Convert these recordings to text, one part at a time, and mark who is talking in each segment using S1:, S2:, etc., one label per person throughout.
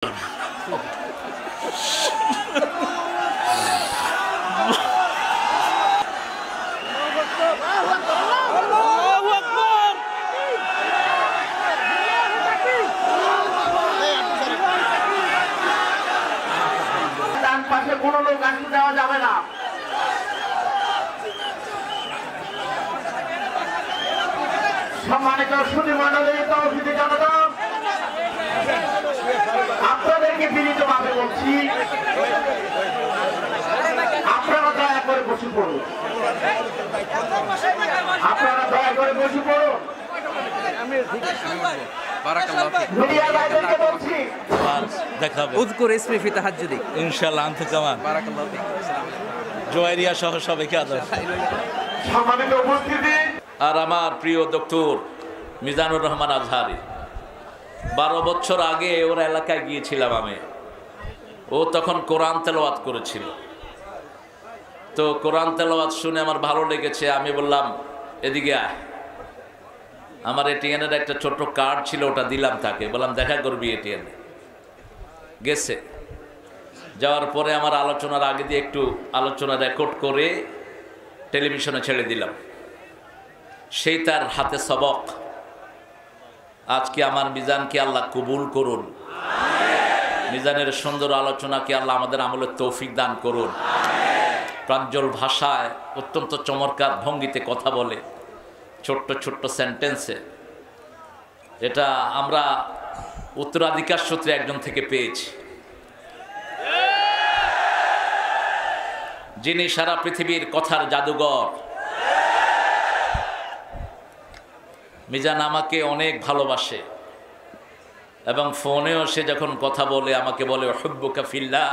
S1: পাশে কোনো লোক আসতে দেওয়া যাবে না। সম্মানিত সুধী মণ্ডলী, তৌহিদি জনতা, আপনাদেরকে বিনীতভাবে বলছি, আপনারা দয়া করে বসে পড়ুন। আপনারা দয়া করে বসে পড়ুন। মিডিয়ার ভাইদেরকে বলছি,
S2: ইনশাআল্লাহ আন্তকামান জোয়ারিয়া সহ সবাইকে আদর।
S1: সম্মানিত উপস্থিতি,
S2: আর আমার প্রিয় ডক্টর মিজানুর রহমান আজহারি, 12 বছর আগে ওর এলাকায় গিয়েছিলাম আমি। ও তখন কোরআন তেলাওয়াত করেছিল। তো কোরআন তেলাওয়াত শুনে আমার ভালো লেগেছে। আমি বললাম এদিকে আয়। আমার এটিএনের একটা ছোট্ট কার্ড ছিল, ওটা দিলাম তাকে, বললাম দেখা করবি এটিএনে। গেছে। যাওয়ার পরে আমার আলোচনার আগে দিয়ে একটু আলোচনা রেকর্ড করে টেলিভিশনে ছেড়ে দিলাম। সেই তার হাতে সবক। আজকে আমার মিজানকে আল্লাহ কবুল করুন। মিজানের সুন্দর আলোচনাকে আল্লাহ আমাদের আমলের তৌফিক দান করুন। প্রাঞ্জল ভাষায় অত্যন্ত চমৎকার ভঙ্গিতে কথা বলে, ছোট্ট ছোট্ট সেন্টেন্সে। এটা আমরা উত্তরাধিকার সূত্রে একজন থেকে পেয়েছি, যিনি সারা পৃথিবীর কথার জাদুঘর। মিজান আমাকে অনেক ভালোবাসে এবং ফোনেও সে যখন কথা বলে আমাকে বলে হুব্বুকা ফিল্লাহ,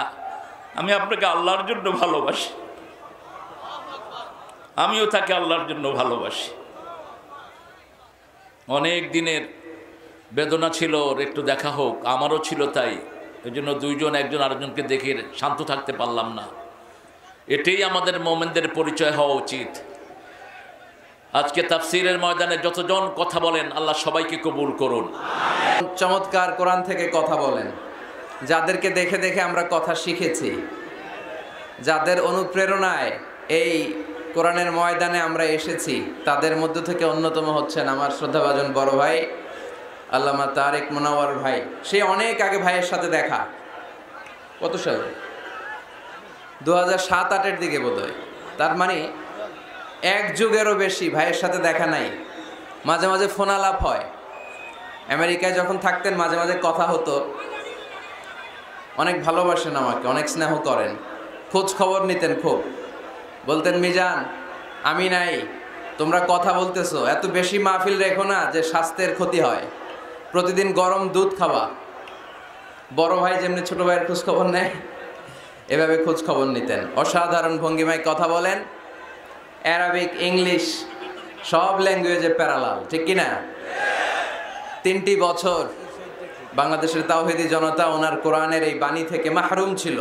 S2: আমি আপনাকে আল্লাহর জন্য ভালোবাসি। আমিও তাকে আল্লাহর জন্য ভালোবাসি। অনেক দিনের বেদনা ছিল ওর, একটু দেখা হোক, আমারও ছিল তাই। এই জন্য দুইজন একজন আরেকজনকে দেখে শান্ত থাকতে পারলাম না। এটাই আমাদের মোমেনদের পরিচয় হওয়া উচিত। আজকে তাফসীরের ময়দানে যতজন কথা বলেন, আল্লাহ সবাইকে কবুল করুন।
S3: চমৎকার কোরআন থেকে কথা বলেন, যাদেরকে দেখে দেখে আমরা কথা শিখেছি, যাদের অনুপ্রেরণায় এই কোরআনের ময়দানে আমরা এসেছি, তাদের মধ্য থেকে অন্যতম হচ্ছেন আমার শ্রদ্ধাভাজন বড় ভাই আল্লামা তারেক মুনাওয়ার ভাই। সে অনেক আগে ভাইয়ের সাথে দেখা, কত সালে, 2007-08-এর দিকে বোধহয়। তার মানে এক যুগেরও বেশি ভাইয়ের সাথে দেখা নাই। মাঝে মাঝে ফোন আলাপ হয়। আমেরিকায় যখন থাকতেন মাঝে মাঝে কথা হতো। অনেক ভালোবাসেন আমাকে, অনেক স্নেহ করেন, খোঁজ খবর নিতেন খুব। বলতেন, মিজান আমি নাই, তোমরা কথা বলতেছো, এত বেশি মাহফিল রেখো না যে স্বাস্থ্যের ক্ষতি হয়, প্রতিদিন গরম দুধ খাওয়া। বড় ভাই যেমনি ছোট ভাইয়ের খোঁজ খবর নেয়, এভাবে খোঁজ খবর নিতেন। অসাধারণ ভঙ্গিমায় কথা বলেন, অ্যারাবিক, ইংলিশ সব ল্যাঙ্গুয়েজে প্যারালাল, ঠিক কিনা? 3টি বছর বাংলাদেশের তাওহীদি জনতা ওনার কোরআনের এই বাণী থেকে মাহরুম ছিল।